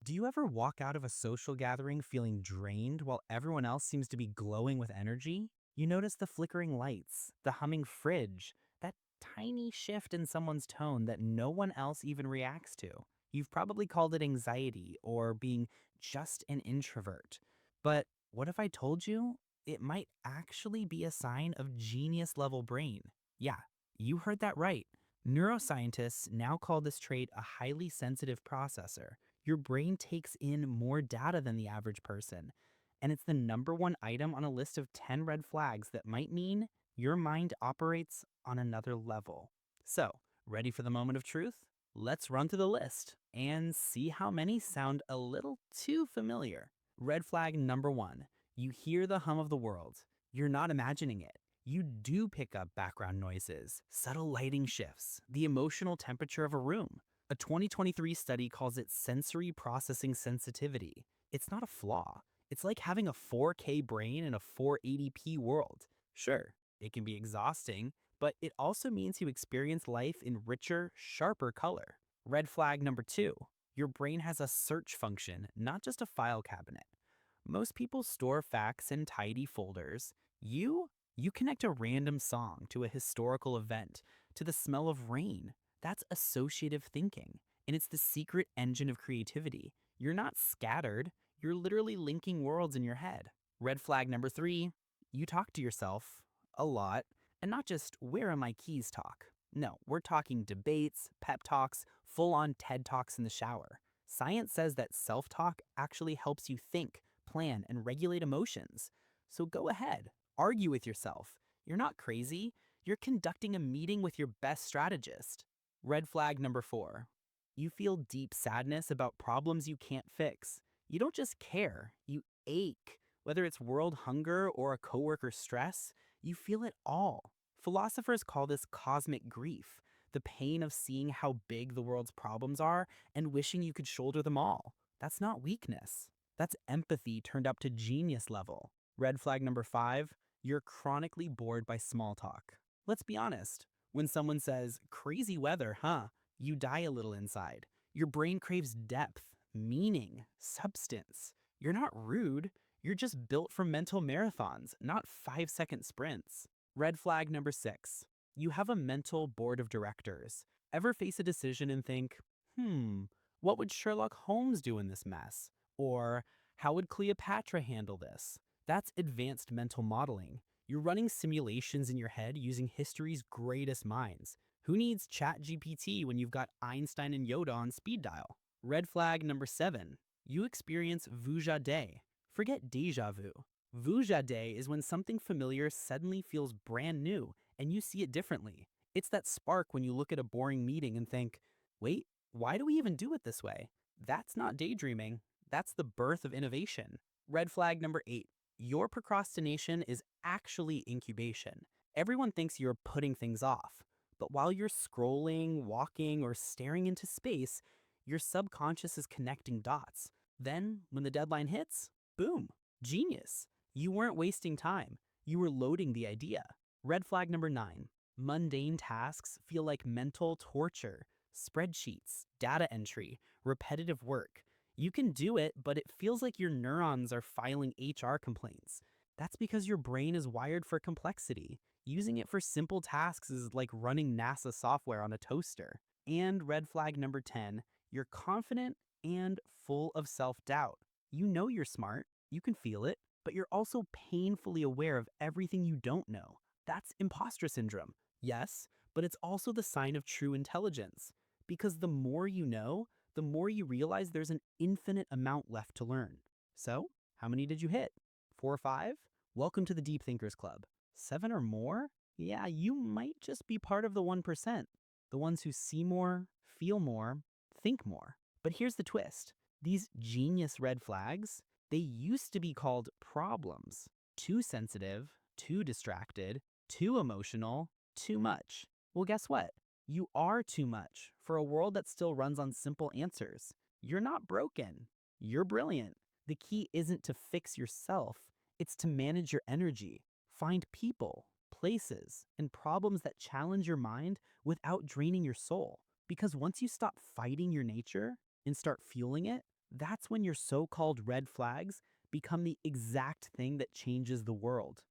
Do you ever walk out of a social gathering feeling drained while everyone else seems to be glowing with energy? You notice the flickering lights, the humming fridge, that tiny shift in someone's tone that no one else even reacts to. You've probably called it anxiety or being just an introvert. But what if I told you it might actually be a sign of genius level brain? Yeah, you heard that right. Neuroscientists now call this trait a highly sensitive processor. Your brain takes in more data than the average person, and it's the number one item on a list of 10 red flags that might mean your mind operates on another level. So, ready for the moment of truth? Let's run through the list and see how many sound a little too familiar. Red flag number one, you hear the hum of the world. You're not imagining it. You do pick up background noises, subtle lighting shifts, the emotional temperature of a room. A 2023 study calls it sensory processing sensitivity. It's not a flaw. It's like having a 4K brain in a 480p world. Sure, it can be exhausting, but it also means you experience life in richer, sharper color. Red flag number two, your brain has a search function, not just a file cabinet. Most people store facts in tidy folders. You connect a random song to a historical event, to the smell of rain. That's associative thinking, and it's the secret engine of creativity. You're not scattered, you're literally linking worlds in your head. Red flag number three, you talk to yourself a lot, and not just where are my keys talk. No, we're talking debates, pep talks, full on TED Talks in the shower. Science says that self talk actually helps you think, plan, and regulate emotions. So go ahead, argue with yourself. You're not crazy, you're conducting a meeting with your best strategist. Red flag number four, you feel deep sadness about problems you can't fix. You don't just care, you ache. Whether it's world hunger or a coworker stress, you feel it all. Philosophers call this cosmic grief, the pain of seeing how big the world's problems are and wishing you could shoulder them all. That's not weakness. That's empathy turned up to genius level. Red flag number five, you're chronically bored by small talk. Let's be honest. When someone says, crazy weather, huh? You die a little inside. Your brain craves depth, meaning, substance. You're not rude. You're just built for mental marathons, not 5-second sprints. Red flag number six, you have a mental board of directors. Ever face a decision and think, what would Sherlock Holmes do in this mess? Or how would Cleopatra handle this? That's advanced mental modeling. You're running simulations in your head using history's greatest minds. Who needs ChatGPT when you've got Einstein and Yoda on speed dial? Red flag number seven, you experience vuja de. Forget deja vu. Vuja de is when something familiar suddenly feels brand new and you see it differently. It's that spark when you look at a boring meeting and think, wait, why do we even do it this way? That's not daydreaming. That's the birth of innovation. Red flag number eight, your procrastination is actually incubation. Everyone thinks you're putting things off, but while you're scrolling, walking, or staring into space, your subconscious is connecting dots. Then, when the deadline hits, boom, genius. You weren't wasting time, you were loading the idea. Red flag number nine, mundane tasks feel like mental torture. Spreadsheets, data entry, repetitive work. You can do it, but it feels like your neurons are filing HR complaints. That's because your brain is wired for complexity. Using it for simple tasks is like running NASA software on a toaster. And red flag number 10, you're confident and full of self doubt. You know you're smart, you can feel it, but you're also painfully aware of everything you don't know. That's imposter syndrome. Yes, but it's also the sign of true intelligence. Because the more you know, the more you realize there's an infinite amount left to learn. So, how many did you hit? 4 or 5? Welcome to the Deep Thinkers Club. 7 or more? Yeah, you might just be part of the 1%. The ones who see more, feel more, think more. But here's the twist. These genius red flags, they used to be called problems. Too sensitive, too distracted, too emotional, too much. Well, guess what? You are too much for a world that still runs on simple answers. You're not broken. You're brilliant. The key isn't to fix yourself, it's to manage your energy. Find people, places, and problems that challenge your mind without draining your soul. Because once you stop fighting your nature and start fueling it, That's when your so called red flags become the exact thing that changes the world.